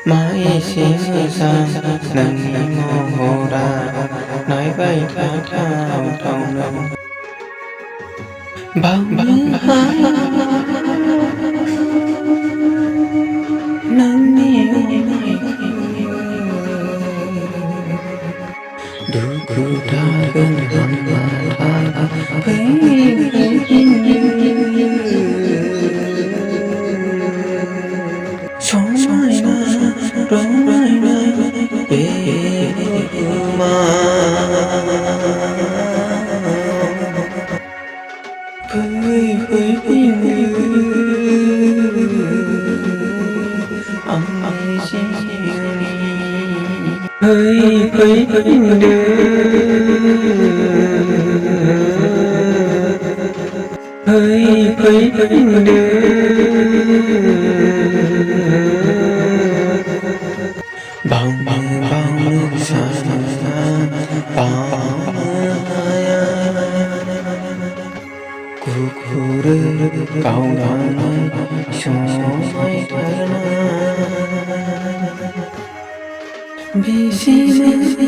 Mãi xin sang nâng mô hồ đà nói bay thao thao thao nâng bằng hai nâng niệm đủ cụ đa gần gần mà tha với sống mãi mãi về mà với ông ấy xin với bằng nước xa kukur kau dan somai karena bisi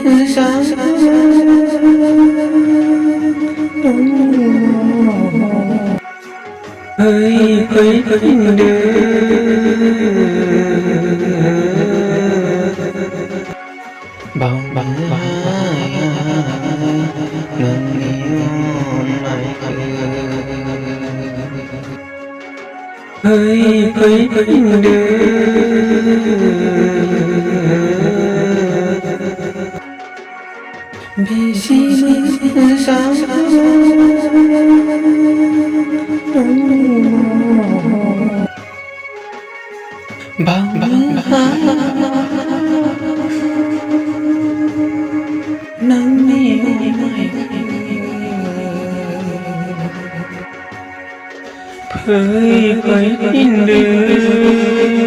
bersama bang bisi bersama bang nang phơi in đời